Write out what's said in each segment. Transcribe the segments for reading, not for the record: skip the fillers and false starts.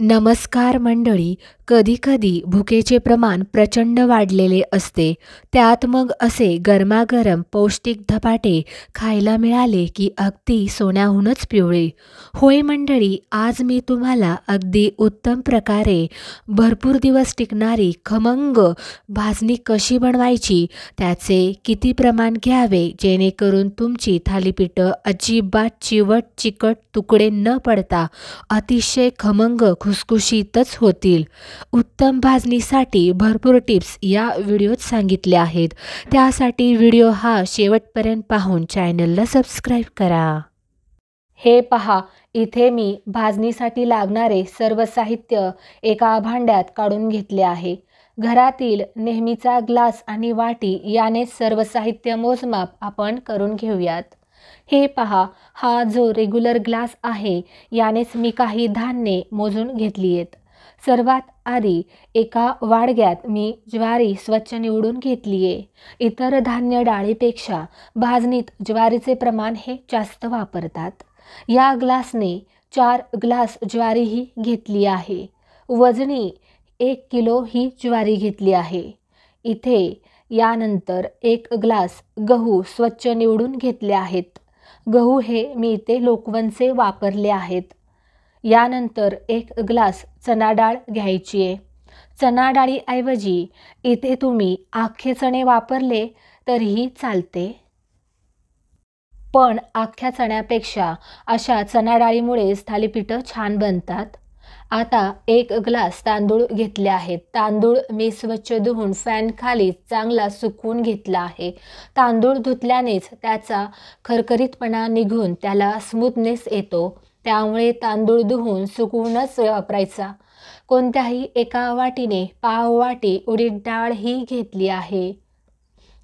नमस्कार मंडळी. कधीकधी भुकेचे प्रमाण प्रचंड वाढलेले असते. त्यात मग असे गरमागरम पौष्टिक धपाटे खायला मिळाले की अगदी सोन्याहूनच पिवळे. होय मंडळी, आज मी तुम्हाला अगदी उत्तम प्रकारे भरपूर दिवस टिकणारी खमंग भाजणी कशी बनवायची, त्याचे किती प्रमाण घ्यावे जेणेकरून तुमची थालीपीठं अजिबात चिवट चिकट तुकडे न पडता अतिशय खमंग खुसखुशीतच होतील. उत्तम भाजणीसाठी भरपूर टिप्स या व्हिडिओत सांगितल्या आहेत. त्यासाठी व्हिडिओ हा शेवटपर्यंत पाहून चॅनलला सबस्क्राईब करा. हे पहा, इथे मी भाजणीसाठी लागणारे सर्व साहित्य एका भांड्यात काढून घेतले आहे. घरातील नेहमीचा ग्लास आणि वाटी याने सर्व साहित्य मोजमाप आपण करून घेऊयात. हे पहा, हा जो रेग्युलर ग्लास आहे यानेच मी काही धान्ये मोजून घेतली आहेत. सर्वात आधी एका वाडग्यात मी ज्वारी स्वच्छ निवडून घेतली आहे. इतर धान्य डाळीपेक्षा भाजणीत ज्वारीचे प्रमाण हे जास्त वापरतात. या ग्लासने 4 ग्लास ज्वारीही घेतली आहे. वजनी 1 किलो ही ज्वारी घेतली आहे. इथे यानंतर 1 ग्लास गहू स्वच्छ निवडून घेतले आहेत. गहू हे मी इथे लोकवनचे वापरले आहेत. यानंतर 1 ग्लास चणा डाळ घ्यायची आहे. चणा डाळीऐवजी इथे तुम्ही अख्खे चणे वापरले तरीही चालते, पण अख्ख्या चण्यापेक्षा अशा चणा डाळीमुळेच थालीपीठं छान बनतात. आता 1 ग्लास तांदूळ घेतले आहेत. तांदूळ मी स्वच्छ धुवून फॅनखाली चांगला सुकवून घेतला आहे. तांदूळ धुतल्यानेच त्याचा खरखरीतपणा निघून त्याला स्मूथनेस येतो. त्यामुळे तांदूळ धुवून सुकवूनच वापरायचा. कोणत्याही एका वाटीने पाव वाटी उडीद डाळ ही घेतली आहे.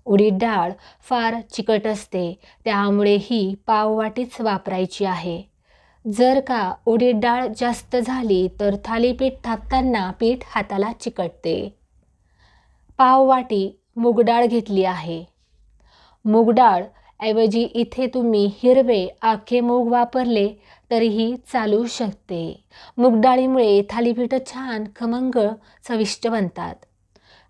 उडीद डाळ फार चिकट असते, त्यामुळे ही पाव वाटीच वापरायची आहे. जर का उडीद डाळ जास्त झाली तर थालीपीठ थापताना पीठ हाताला चिकटते. पाव वाटी मूग डाळ घेतली आहे. मूग डाळ ऐवजी इथे तुम्ही हिरवे आखे मूग वापरले तरीही चालू शकते. मूग डाळीमुळे थालीपीठं छान खमंग चविष्ट बनतात.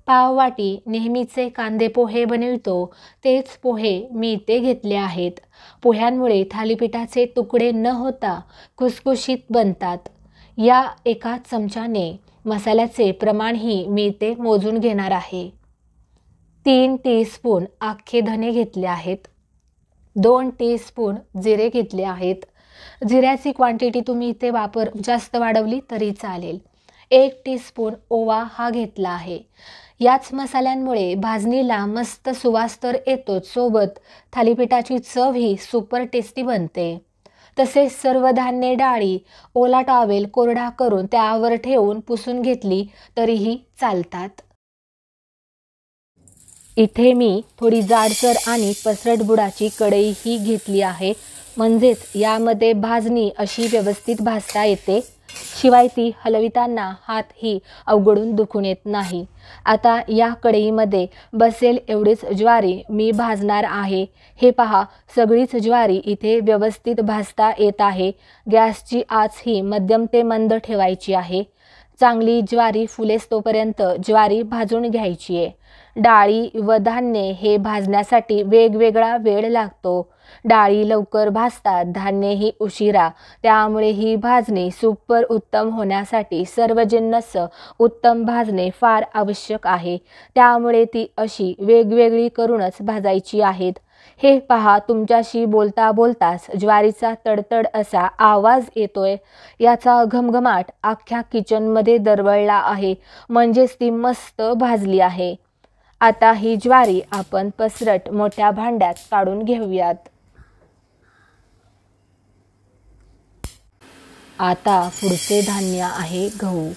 पाव वाटी नेहमीचे कांदे पोहे बनवितो तेच पोहे मी इथे घेतले आहेत. पोह्यांमुळे थालीपीठाचे तुकडे न होता खुसखुशीत बनतात. या एका चमच्याने मसाल्याचे प्रमाणही मी इथे मोजून घेणार आहे. 3 टीस्पून अख्खे धने घेतले आहेत. 2 टीस्पून जिरे घेतले आहेत. जिऱ्याची क्वांटिटी तुम्ही इथे जास्त वाढवली तरी चालेल. 1 टीस्पून ओवा हा घेतला आहे. याच मसाल्यांमुळे भाजणीला मस्त सुवास तर येतोच, सोबत थालीपीठाची चव ही सुपर टेस्टी बनते. तसेच सर्व धान्ये डाळी ओला टॉवेल कोरडा करून त्यावर ठेवून पुसून घेतली तरीही चालतात. इथे मी थोडी जाडसर आणि पसरट बुडाची कढई ही घेतली आहे. म्हणजेच यामध्ये भाजणी अशी व्यवस्थित भाजता येते. शिवाय ती हलविताना हात ही अवघडून दुखून येत नाही. आता या कढईमध्ये बसेल एवढीच ज्वारी मी भाजणार आहे. हे पहा, सगळीच ज्वारी इथे व्यवस्थित भाजता येत आहे. गॅसची आच ही मध्यम ते मंद ठेवायची आहे. चांगली ज्वारी फुलेस तोपर्यंत ज्वारी भाजून घ्यायची आहे. डाळी व धान्ये हे भाजण्यासाठी वेगवेगळा वेळ लागतो. डाळी लवकर भाजतात, धान्येही उशिरा. त्यामुळे ही भाजणी सुपर उत्तम होण्यासाठी सर्व जिन्नस उत्तम भाजणे फार आवश्यक आहे. त्यामुळे ती अशी वेगवेगळी करूनच भाजायची आहेत. हे पहा, तुमच्याशी बोलता बोलताच ज्वारीचा तडतड असा आवाज येतोय. याचा घमघमाट अख्ख्या किचनमध्ये दरवळला आहे. म्हणजेच ती मस्त भाजली आहे. आता ही ज्वारी आपण पसरट मोठ्या भांड्यात काढून घेऊयात. आता पुढचे धान्य आहे गहू.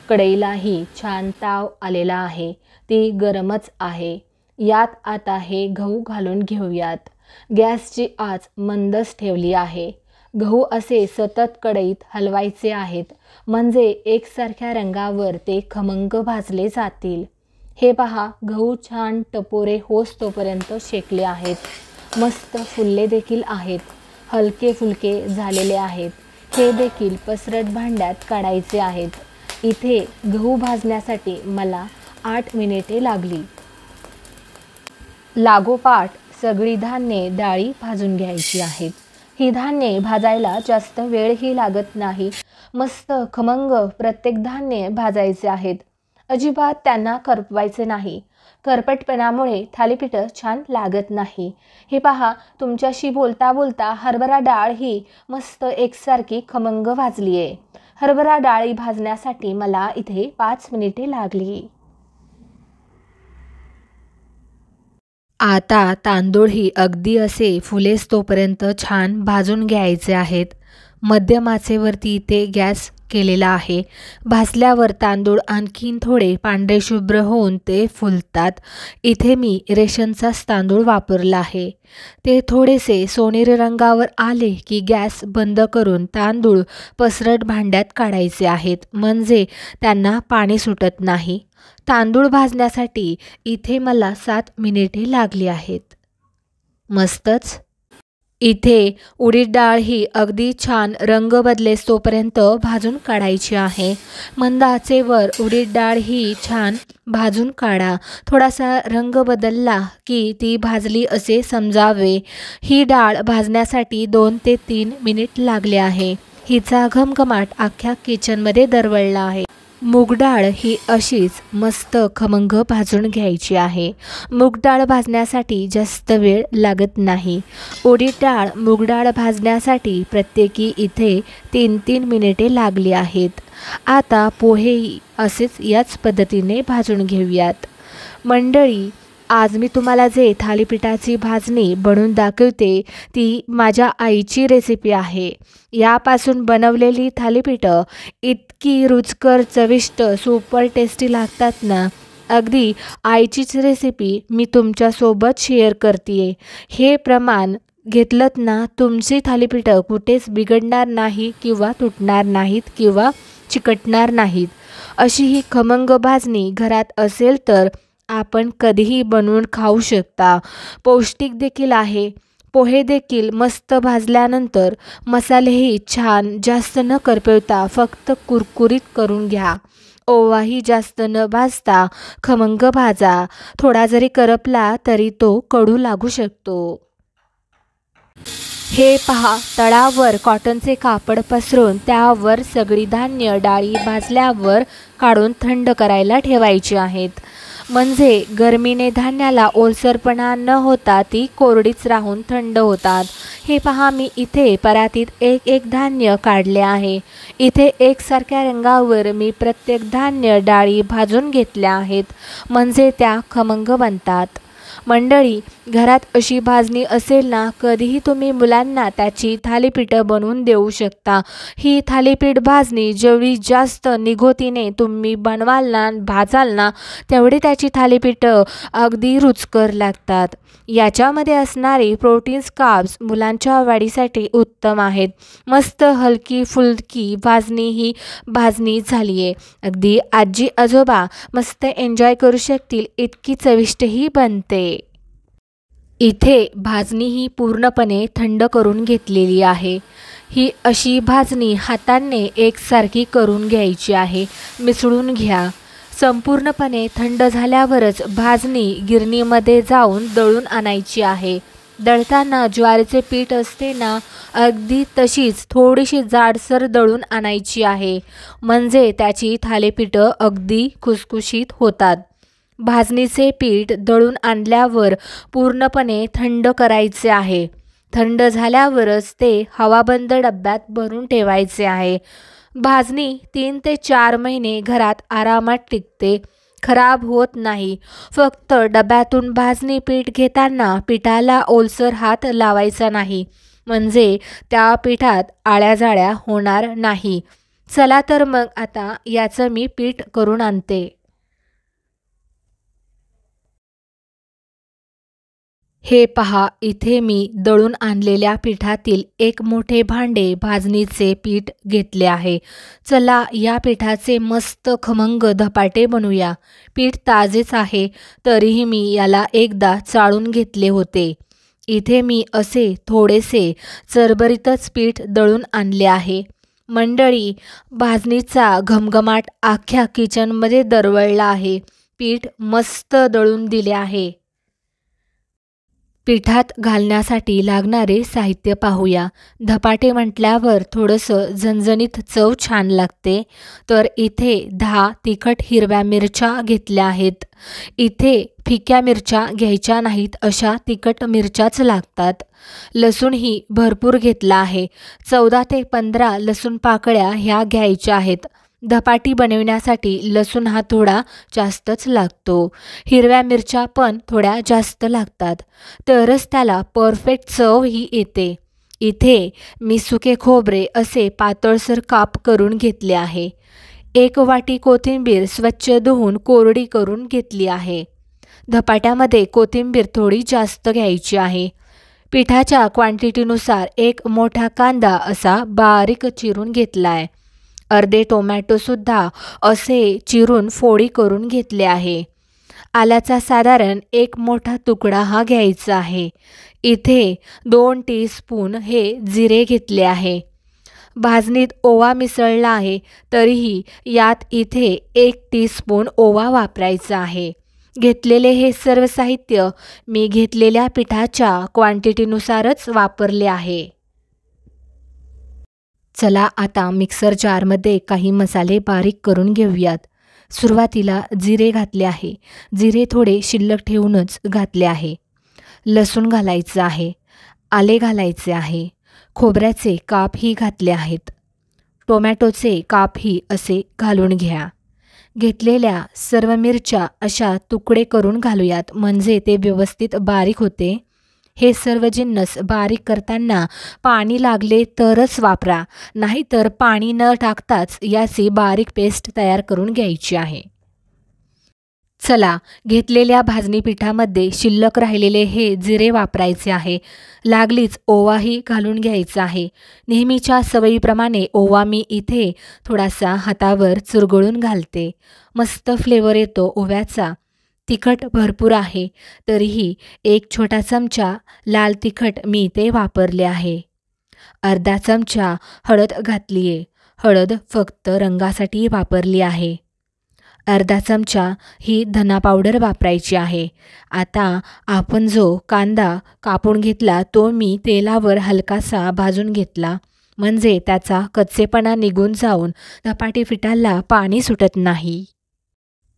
कढईलाही छान ताव आलेला आहे. ती गरमच आहे. यात आता हे गहू घालून घेऊयात. गॅसची आच मंदच ठेवली आहे. गहू असे सतत कढईत हलवायचे आहेत, म्हणजे एकसारख्या रंगावर ते खमंग भाजले जातील. हे पहा, गहू छान टपोरे होस तोपर्यंत शेकले आहेत. मस्त फुलले देखील आहेत. हलके फुलके झालेले आहेत. हे देखील पसरट भांड्यात काढायचे आहेत. इथे गहू भाजण्यासाठी मला 8 मिनिटे लागली. लागोपाठ सगळी धान्ये डाळी भाजून घ्यायची आहेत. ही धान्ये भाजायला जास्त वेळही लागत नाही. मस्त खमंग प्रत्येक धान्य भाजायचे आहेत. अजिबात त्यांना करपवायचे नाही. करपटपणामुळे थालीपीठ छान लागत नाही. हे पहा, तुमच्याशी बोलता बोलता हरभरा डाळ ही मस्त एकसारखी खमंग भाजली आहे. हरभरा डाळी भाजण्यासाठी मला इथे 5 मिनिटे लागली. आता तांदूळही अगदी असे फुलेस तोपर्यंत छान भाजून घ्यायचे आहेत. मध्यम आचेवरती इथे गॅस केलेला आहे. भाजल्यावर तांदूळ आणखीन थोडे पांढरे शुभ्र होऊन ते फुलतात. इथे मी रेशनचाच तांदूळ वापरला आहे. ते थोडेसे सोनेरी रंगावर आले की गॅस बंद करून तांदूळ पसरट भांड्यात काढायचे आहेत, म्हणजे त्यांना पाणी सुटत नाही. तांदूळ भाजण्यासाठी इथे मला 7 मिनिटे लागली आहेत. मस्तच. इथे उडीद डाळ ही अगदी छान रंग बदलेस तोपर्यंत भाजून काढायची आहे. मंद आचेवर उडीद डाळ ही छान भाजून काढा. थोडासा रंग बदलला की ती भाजली असे समजावे. ही डाळ भाजण्यासाठी 2 ते 3 मिनिट लागले आहे. हिचा घमघमाट अख्ख्या किचनमध्ये दरवळला आहे. मूग डाळ ही अशीच मस्त खमंग भाजून घ्यायची आहे. मूग डाळ भाजण्यासाठी जास्त वेळ लागत नाही. उडीद डाळ मूग डाळ भाजण्यासाठी प्रत्येकी इथे 3-3 मिनिटे लागली आहेत. आता पोहेही असेच याच पद्धतीने भाजून घेऊयात. मंडळी, आज मी तुम्हाला जे थालीपीठाची भाजणी बनवून दाखवते ती माझ्या आईची रेसिपी आहे. यापासून बनवलेली थालीपीठं इतकी रुचकर, चविष्ट, सुपर टेस्टी लागतात ना. अगदी आईचीच रेसिपी मी तुमच्यासोबत शेअर करते. हे प्रमाण घेतलंत ना, तुमची थालीपीठं कुठेच बिघडणार नाही किंवा तुटणार नाहीत किंवा चिकटणार नाहीत. अशी ही खमंग भाजणी घरात असेल तर आपण कधीही बनवून खाऊ शकता. पौष्टिक देखील आहे. पोहे देखील मस्त भाजल्यानंतर मसालेही छान जास्त न करपवता फक्त कुरकुरीत करून घ्या. ओवाही जास्त न भाजता खमंग भाजा. थोडा जरी करपला तरी तो कडू लागू शकतो. हे पहा, तळावर कॉटनचे कापड पसरून त्यावर सगळी धान्य डाळी भाजल्यावर काढून थंड करायला ठेवायची आहेत. म्हणजे गरमीने धान्याला ओलसरपणा न होता ती कोरडीच राहून थंड होतात. हे पहा, मी इथे परातीत एक धान्य काढले आहे. इथे एकसारख्या रंगावर मी प्रत्येक धान्य डाळी भाजून घेतल्या आहेत, म्हणजे त्या खमंग बनतात. मंडळी, घरात अशी भाजणी असेल ना, कधीही तुम्ही मुलांना त्याची थालीपीठं बनवून देऊ शकता. ही थालीपीठ भाजणी जेवढी जास्त निघोतीने तुम्ही बनवाल ना, भाजाल ना, तेवढी त्याची थालीपीठं अगदी रुचकर लागतात. याच्यामध्ये असणारी प्रोटीन्स, कार्ब्स मुलांच्या वाढीसाठी उत्तम आहेत. मस्त हलकी फुलकी भाजणी ही भाजणी झाली आहे. अगदी आजी आजोबा मस्त एन्जॉय करू शकतील इतकी चविष्ट ही बनते. इथे भाजणी ही पूर्णपणे थंड करून घेतलेली आहे. ही अशी भाजणी हाताने एकसारखी करून घ्यायची आहे. मिसळून घ्या. संपूर्णपणे थंड झाल्यावरच भाजणी गिरणीमध्ये जाऊन दळून आणायची आहे. दळताना ज्वारीचे पीठ असते ना, अगदी तशीच थोडीशी जाडसर दळून आणायची आहे, म्हणजे त्याची थालीपीठं अगदी खुसखुशीत होतात. भाजणीचे पीठ दळून आणल्यावर पूर्णपणे थंड करायचे आहे. थंड झाल्यावरच ते हवाबंद डब्यात भरून ठेवायचे आहे. भाजणी 3 ते 4 महिने घरात आरामात टिकते, खराब होत नाही. फक्त डब्यातून भाजणी पीठ घेताना पिठाला ओलसर हात लावायचा नाही, म्हणजे त्या पिठात आळ्याजाळ्या होणार नाही. चला तर मग आता याचं मी पीठ करून आणते. हे पहा, इथे मी दळून आणलेल्या पिठातील 1 मोठे भांडे भाजणीचे पीठ घेतले आहे. चला या पिठाचे मस्त खमंग धपाटे बनवूया. पीठ ताजेच आहे, तरीही मी याला एकदा चाळून घेतले होते. इथे मी असे थोडेसे चरबरीतच पीठ दळून आणले आहे. मंडळी, भाजणीचा घमघमाट अख्ख्या किचनमध्ये दरवळला आहे. पीठ मस्त दळून दिले आहे. पिठात घालण्यासाठी लागणारे साहित्य पाहूया. धपाटे म्हटल्यावर थोडंसं झणझणीत चव छान लागते. तर इथे 10 तिखट हिरव्या मिरच्या घेतल्या आहेत. इथे फिक्या मिरच्या घ्यायच्या नाहीत, अशा तिखट मिरच्याच लागतात. लसूणही भरपूर घेतला आहे. 14 ते 15 लसूण पाकळ्या ह्या घ्यायच्या आहेत. धपाटी बनवण्यासाठी लसूण हा थोडा जास्तच लागतो. हिरव्या मिरच्या पण थोड्या जास्त लागतात, तरच त्याला परफेक्ट चव ही येते. इथे मी सुके खोबरे असे पातळसर काप करून घेतले आहे. 1 वाटी कोथिंबीर स्वच्छ धुवून कोरडी करून घेतली आहे. धपाट्यामध्ये कोथिंबीर थोडी जास्त घ्यायची आहे. पिठाच्या क्वांटिटीनुसार 1 मोठा कांदा असा बारीक चिरून घेतला आहे. अर्धे टोमॅटोसुद्धा असे चिरून फोडी करून घेतले आहे. आल्याचा साधारण 1 मोठा तुकडा हा घ्यायचा आहे. इथे 2 टीस्पून हे जिरे घेतले आहे. भाजणीत ओवा मिसळला आहे, तरीही यात इथे 1 टीस्पून ओवा वापरायचा आहे. घेतलेले हे सर्व साहित्य मी घेतलेल्या पिठाच्या क्वांटिटीनुसारच वापरले आहे. चला आता मिक्सर जारमध्ये काही मसाले बारीक करून घेऊयात. सुरुवातीला जिरे घातले आहे. जिरे थोडे शिल्लक ठेवूनच घातले आहे. लसूण घालायचं आहे. आले घालायचे आहे. खोबऱ्याचे कापही घातले आहेत. टोमॅटोचे कापही असे घालून घ्या. घेतलेल्या सर्व मिरच्या अशा तुकडे करून घालूयात, म्हणजे ते व्यवस्थित बारीक होते. हे सर्व जिन्नस बारीक करताना पाणी लागले तरच वापरा, नाहीतर पाणी न टाकताच याची बारीक पेस्ट तयार करून घ्यायची आहे. चला, घेतलेल्या भाजणी पिठामध्ये शिल्लक राहिलेले हे जिरे वापरायचे आहे. लागलीच ओवाही घालून घ्यायचा आहे. नेहमीच्या सवयीप्रमाणे ओवा मी इथे थोडासा हातावर चुरगळून घालते. मस्त फ्लेवर येतो ओव्याचा. तिखट भरपूर आहे, तरीही 1 छोटा चमचा लाल तिखट मी इथे वापरले आहे. अर्धा चमचा हळद घातली आहे. हळद फक्त रंगासाठी वापरली आहे. अर्धा चमचा ही धना पावडर वापरायची आहे. आता आपण जो कांदा कापून घेतला तो मी तेलावर हलकासा भाजून घेतला, म्हणजे त्याचा कच्चेपणा निघून जाऊन धपाटी पिठाला पाणी सुटत नाही.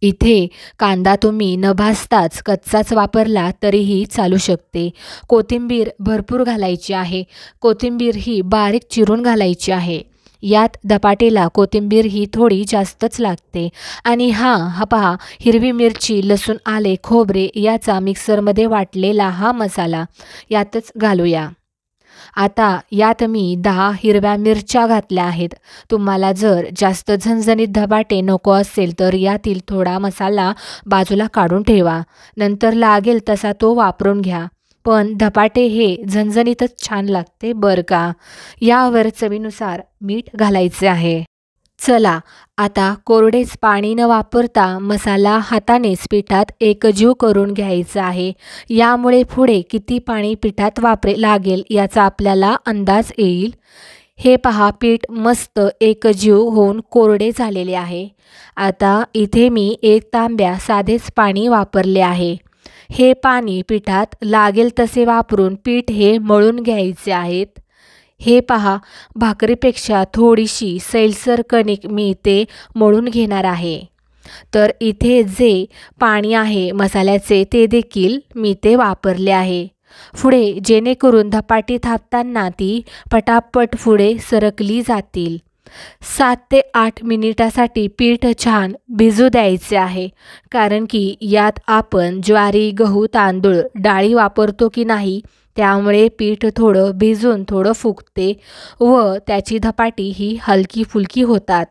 इथे कांदा तुम्ही न भाजताच कच्चाच वापरला तरीही चालू शकते. कोथिंबीर भरपूर घालायची आहे. कोथिंबीर ही बारीक चिरून घालायची आहे. यात धपाटेला कोथिंबीर ही थोडी जास्तच लागते. आणि हा पहा, हिरवी मिरची, लसूण, आले, खोबरे याचा मिक्सरमध्ये वाटलेला हा मसाला यातच घालूया. आता यात मी 10 हिरव्या मिरच्या घातल्या आहेत. तुम्हाला जर जास्त झणझणीत धपाटे नको असेल तर यातील थोडा मसाला बाजूला काढून ठेवा. नंतर लागेल तसा तो वापरून घ्या. पण धपाटे हे झणझणीतच छान लागते बरं का. यावर चवीनुसार मीठ घालायचे आहे. चला, आता कोरडेच पाणी न वापरता मसाला हातानेच पिठात एकजीव करून घ्यायचा आहे. यामुळे पुढे किती पाणी पिठात लागेल याचा आपल्याला अंदाज येईल. हे पहा, पीठ मस्त एकजीव होऊन कोरडे झालेले आहे. आता इथे मी 1 तांब्या साधेच पाणी वापरले आहे. हे पाणी पिठात लागेल तसे वापरून पीठ हे मळून घ्यायचे आहेत. हे पहा, भाकरीपेक्षा थोडीशी सैलसर कणिक मी ते मळून घेणार आहे. तर इथे जे पाणी आहे मसाल्याचे ते देखील मी ते वापरले आहे. पुढे जेणेकरून धपाटी थापताना ती पटापट पुढे सरकली जातील. 7 ते 8 मिनिटासाठी पीठ छान भिजू द्यायचे आहे. कारण की यात आपण ज्वारी, गहू, तांदूळ, डाळी वापरतो की नाही, त्यामुळे पीठ थोडं भिजून थोडं फुगते व त्याची धपाटी ही हलकी फुलकी होतात.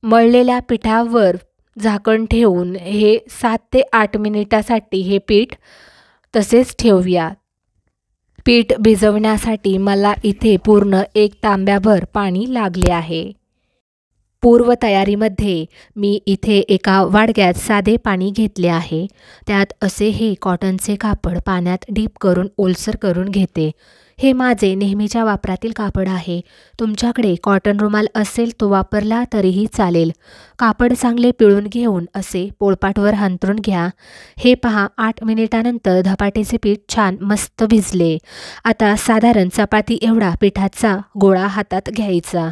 मळलेल्या पिठावर झाकण ठेवून हे 7 ते 8 मिनिटासाठी हे पीठ तसेच ठेवूया. पीठ भिजवण्यासाठी मला इथे पूर्ण 1 तांब्याभर पाणी लागले आहे. पूर्वतयारीमध्ये मी इथे एका वाडग्यात साधे पाणी घेतले आहे. त्यात असे हे कॉटनचे कापड पाण्यात डीप करून ओलसर करून घेते. हे माझे नेहमीच्या वापरातील कापड आहे. तुमच्याकडे कॉटन रुमाल असेल तो वापरला तरीही चालेल. कापड चांगले पिळून घेऊन असे पोळपाटवर अंथरून घ्या. हे पहा 8 मिनिटानंतर धपाट्याचे पीठ छान मस्त भिजले. आता साधारण चपाती एवढा पिठाचा गोळा हातात घ्यायचा.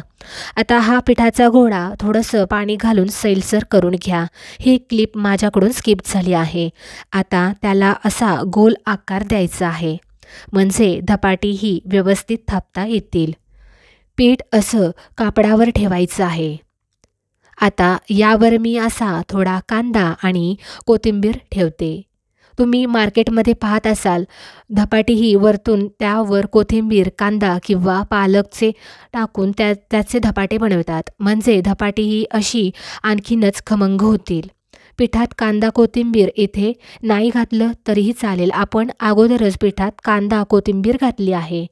आता हा पिठाचा गोळा थोडंसं पाणी घालून सैलसर करून घ्या. ही क्लिप माझ्याकडून स्किप झाली आहे. आता त्याला असा गोल आकार द्यायचा आहे, म्हणजे धपाटीही व्यवस्थित थापता येतील. पीठ असं कापडावर ठेवायचं आहे. आता यावर मी असा थोडा कांदा आणि कोथिंबीर ठेवते. तुम्ही मार्केटमध्ये पाहत असाल धपाटीही वरतून त्यावर कोथिंबीर, कांदा किंवा पालकचे टाकून त्याचे धपाटे बनवतात, म्हणजे धपाटीही अशी आणखीनच खमंग होतील. पिठात कांदा कोथिंबीर इथे नाही घातलं तरीही चालेल. आपण अगोदरच पिठात कांदा कोथिंबीर घातली आहे.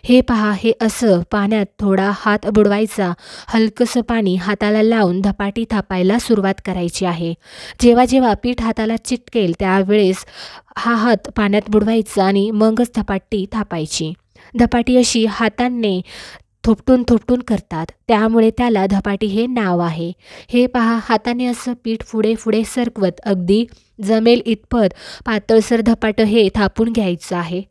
हे पहा, हे असं पाण्यात थोडा हात बुडवायचा. हलकंसं पाणी हाताला लावून धपाटी थापायला सुरुवात करायची आहे. जेव्हा जेव्हा पीठ हाताला चिटकेल त्यावेळेस हा हात पाण्यात बुडवायचा आणि मगच धपाटी थापायची. धपाटी अशी हाताने थोपटून थोपटून करतात, त्यामुळे त्याला धपाटी हे नाव आहे. हे पहा, हाताने असं पीठ पुढे पुढे सरकवत अगदी जमेल इतपत पातळसर धपाटं हे थापून घ्यायचं आहे.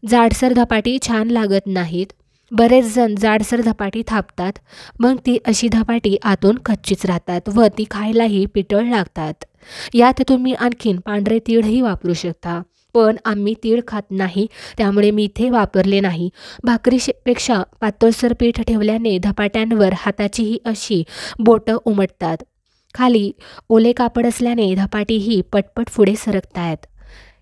जाडसर धपाटी छान लागत नाहीत. बरेच जण जाडसर धपाटी थापतात, मग ती अशी धपाटी आतून कच्चीच राहतात व ती खायलाही पिठळ लागतात. यात तुम्ही आणखीन पांढरे तीळही वापरू शकता, पण आम्ही तीळ खात नाही त्यामुळे मी इथे वापरले नाही. भाकरीपेक्षा पातळसर पीठ ठेवल्याने धपाट्यांवर हाताचीही अशी बोटं उमटतात. खाली ओले कापड असल्याने धपाटीही पटपट पुढे सरकतायत.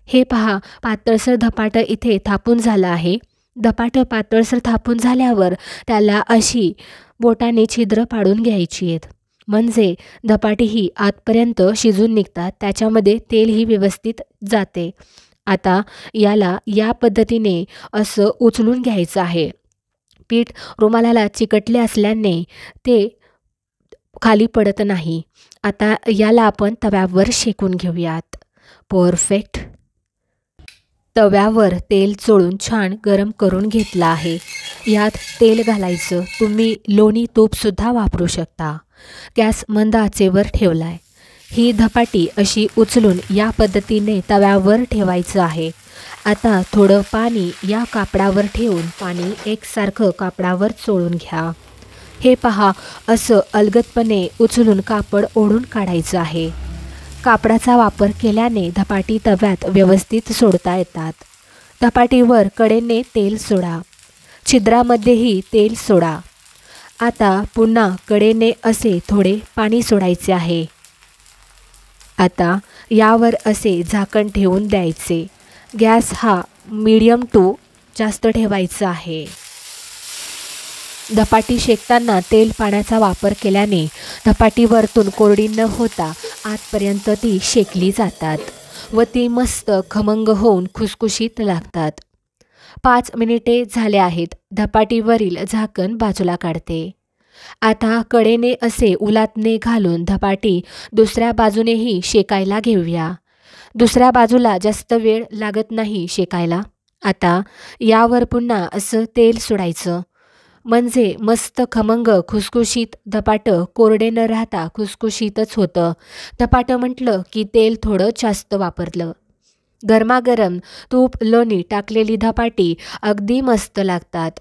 हे पहा, पातळसर धपाटं इथे थापून झालं आहे. धपाटं पातळसर थापून झाल्यावर त्याला अशी बोटाने छिद्र पाडून घ्यायची आहेत, म्हणजे धपाटीही आतपर्यंत शिजून निघतात, त्याच्यामध्ये तेलही व्यवस्थित जाते. आता याला या पद्धतीने असं उचलून घ्यायचं आहे. पीठ रुमालाला चिकटले असल्याने ते खाली पडत नाही. आता याला आपण तव्यावर शेकून घेऊयात. परफेक्ट. तव्यावर तेल चोळून छान गरम करून घेतलं आहे. यात तेल घालायचं. तुम्ही लोणी तूपसुद्धा वापरू शकता. गॅस मंद आचेवर ठेवलाय. ही धपाटी अशी उचलून या पद्धतीने तव्यावर ठेवायचं आहे. आता थोडं पाणी या कापडावर ठेवून पाणी एकसारखं कापडावर चोळून घ्या. हे पहा, असं अलगदपणे उचलून कापड ओढून काढायचं आहे. कापडाचा वापर केल्याने धपाटी तव्यात व्यवस्थित सोडता येतात. धपाटीवर कडेने तेल सोडा, छिद्रामध्येही तेल सोडा. आता पुन्हा कडेने असे थोडे पाणी सोडायचे आहे. आता यावर असे झाकण ठेवून द्यायचे. गॅस हा मीडियम टू जास्त ठेवायचा आहे. धपाटी शेकताना तेल पाण्याचा वापर केल्याने धपाटी वरतून कोरडी न होता आतपर्यंत ती शेकली जातात व ती मस्त खमंग होऊन खुसखुशीत लागतात. 5 मिनिटे झाले आहेत. धपाटीवरील झाकण बाजूला काढते. आता कडेने असे उलातणे घालून धपाटी दुसऱ्या बाजूनेही शेकायला घेऊया. दुसऱ्या बाजूला जास्त वेळ लागत नाही शेकायला. आता यावर पुन्हा असं तेल सोडायचं, म्हणजे मस्त खमंग खुसखुशीत धपाटं कोरडे न राहता खुसखुशीतच होतं. धपाटं म्हटलं की तेल थोडं जास्त वापरलं. गरमागरम तूप लोणी टाकलेली धपाटी अगदी मस्त लागतात.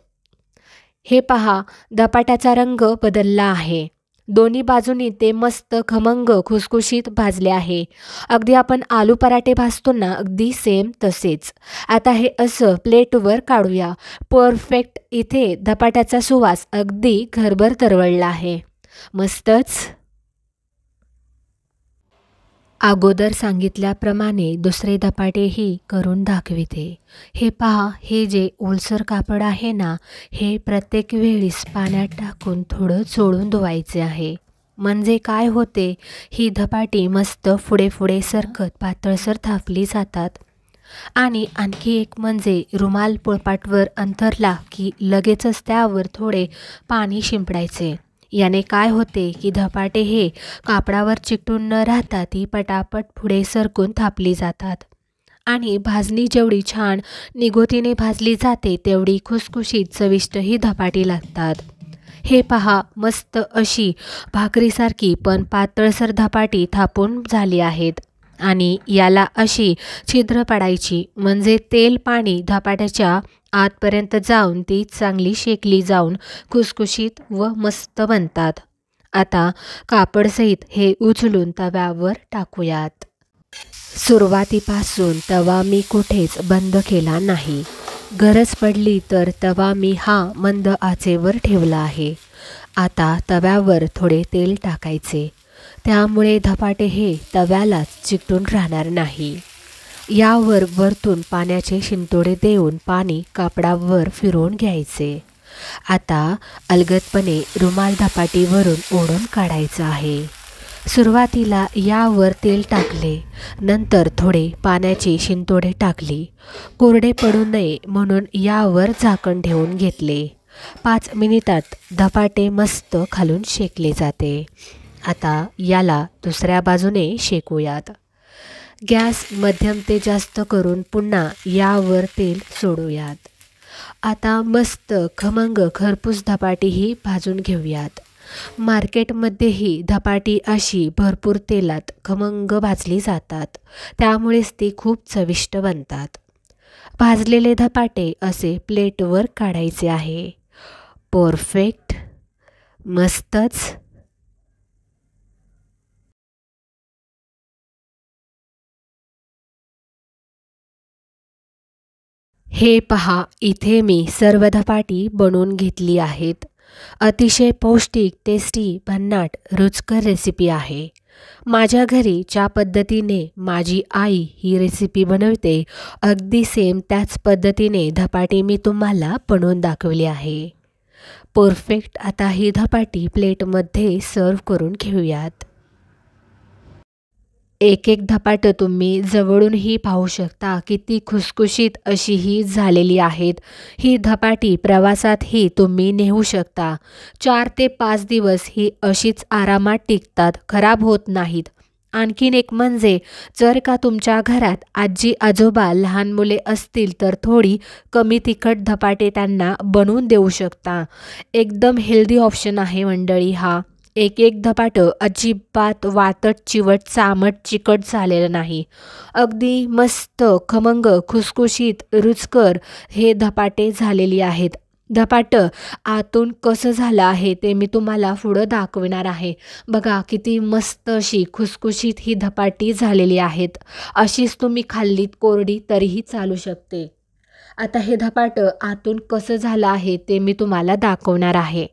हे पहा, धपाट्याचा रंग बदलला आहे. दोन्ही बाजूनी ते मस्त खमंग खुसखुशीत भाजले आहे. अगदी आपण आलू पराठे भाजतो ना, अगदी सेम तसेच. आता हे असं प्लेटवर काढूया. परफेक्ट. इथे धपाट्याचा सुवास अगदी घरभर तरवळला आहे. मस्तच. अगोदर सांगितल्याप्रमाणे दुसरे धपाटेही करून दाखविते. हे पहा, हे जे ओलसर कापड आहे ना, हे प्रत्येक वेळेस पाण्यात टाकून थोडं चोळून धुवायचे आहे. म्हणजे काय होते, ही धपाटी मस्त पुढे पुढे सरकत पातळसर थापली जातात. आणि आणखी एक म्हणजे रुमाल पोळपाटवर अंथरला की लगेचच त्यावर थोडे पाणी शिंपडायचे. याने काय होते की धपाटे हे कापडावर चिकटून न राहता ती पटापट पुढे सरकून थापली जातात. आणि भाजणी जेवढी छान निगोतीने भाजली जाते तेवढी खुसखुशीत चविष्ट ही धपाटी लागतात. हे पहा, मस्त अशी भाकरीसारखी पण पातळसर धपाटी थापून झाली आहेत आणि याला अशी छिद्र पाडायची म्हणजे तेल पाणी धपाट्याच्या आतपर्यंत जाऊन ती चांगली शेकली जाऊन खुसखुशीत व मस्त बनतात. आता कापडसहित हे उचलून तव्यावर टाकूयात. सुरुवातीपासून तवा मी कुठेच बंद केला नाही. गरज पडली तर तवा मी मंद आचेवर ठेवला आहे. आता तव्यावर थोडे तेल टाकायचे, त्यामुळे धपाटे हे तव्यालाच चिकटून राहणार नाही. यावर वरतून पाण्याचे शिंतोडे देऊन पाणी कापडावर फिरवून घ्यायचे. आता अलगदपणे रुमाल धपाटीवरून ओढून काढायचं आहे. सुरुवातीला यावर तेल टाकले, नंतर थोडे पाण्याची शिंतोडे टाकली. कोरडे पडू नये म्हणून यावर झाकण ठेवून घेतले. 5 मिनिटात धपाटे मस्त खालून शेकले जाते. आता याला दुसऱ्या बाजूने शेकूयात. गॅस मध्यम ते जास्त करून पुन्हा यावर तेल सोडूयात. आता मस्त खमंग खरपूस धपाटीही भाजून घेऊयात. मार्केटमध्येही धपाटी अशी भरपूर तेलात खमंग भाजली जातात, त्यामुळेच ती खूप चविष्ट बनतात. भाजलेले धपाटे असे प्लेटवर काढायचे आहे. परफेक्ट, मस्तच. हे पहा, इथे मी सर्व धपाटी बनवून घेतली आहेत. अतिशय पौष्टिक, टेस्टी, भन्नाट, रुचकर रेसिपी आहे. माझ्या घरी ज्या पद्धतीने माझी आई ही रेसिपी बनवते अगदी सेम त्याच पद्धतीने धपाटे मी तुम्हाला बनवून दाखवली आहे. परफेक्ट. आता ही धपाटी प्लेटमध्ये सर्व करून घेऊयात. एक एक धपाटं तुम्ही जवळूनही पाहू शकता किती खुसखुशीत अशी ही झालेली आहेत. ही धपाटी प्रवासातही तुम्ही नेऊ शकता. 4 ते 5 दिवस ही अशीच आरामात टिकतात, खराब होत नाहीत. आणखीन एक म्हणजे जर का तुमच्या घरात आजी आजोबा लहान मुले असतील तर थोडी कमी तिखट धपाटे त्यांना बनवून देऊ शकता. एकदम हेल्दी ऑप्शन आहे मंडळी हा. एक एक धपाटं अजिबात वातट चिवट चामट चिकट झालेलं नाही. अगदी मस्त खमंग खुसखुशीत रुचकर हे धपाटे झालेली आहेत. धपाटं आतून कसं झालं आहे ते मी तुम्हाला पुढं दाखवणार आहे. बघा किती मस्त अशी खुसखुशीत ही धपाटी झालेली आहेत. अशीच तुम्ही खाल्लीत कोरडी तरीही चालू शकते. आता हे धपाटं आतून कसं झालं आहे ते मी तुम्हाला दाखवणार आहे.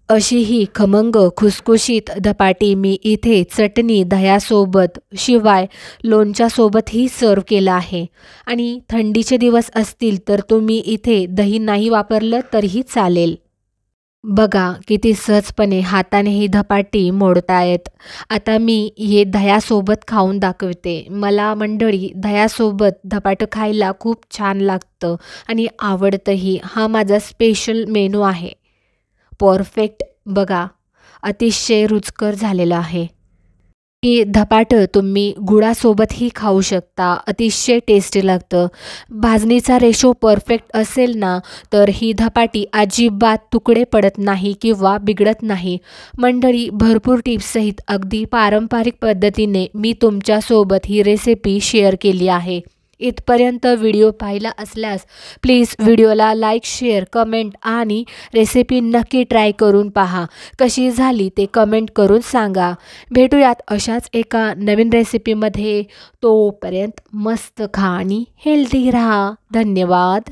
अशी ही खमंग खुसखुशीत धपाटी मी इथे चटणी दह्यासोबत शिवाय लोणच्यासोबतही सर्व केलं आहे. आणि थंडीचे दिवस असतील तर तुम्ही इथे दही नाही वापरलं तरीही चालेल. बघा किती सहजपणे हाताने ही धपाटी मोडतायत. आता मी हे दह्यासोबत खाऊन दाखवते. मला मंडळी दह्यासोबत धपाटं खायला खूप छान लागतं आणि आवडतंही. हा माझा स्पेशल मेनू आहे. परफेक्ट. बघा अतिशय रुचकर झालेलं आहे. ही धपाटं तुम्ही गुळासोबतही खाऊ शकता. अतिशय टेस्टी लागतं. भाजणीचा रेशो परफेक्ट असेल ना तर ही धपाटी अजिबात तुकडे पडत नाही किंवा बिघडत नाही. मंडळी भरपूर टिप्ससहित अगदी पारंपरिक पद्धतीने मी तुमच्यासोबत ही रेसिपी शेअर केली आहे. इथपर्यंत व्हिडिओ पाहिला असल्यास प्लीज व्हिडिओला लाईक, शेअर, कमेंट आणि रेसिपी नक्की ट्राय करून पहा. कशी झाली ते कमेंट करून सांगा. भेटूयात अशाच एका नवीन रेसिपीमध्ये. तोपर्यंत मस्त खा आणि हेल्दी राहा. धन्यवाद.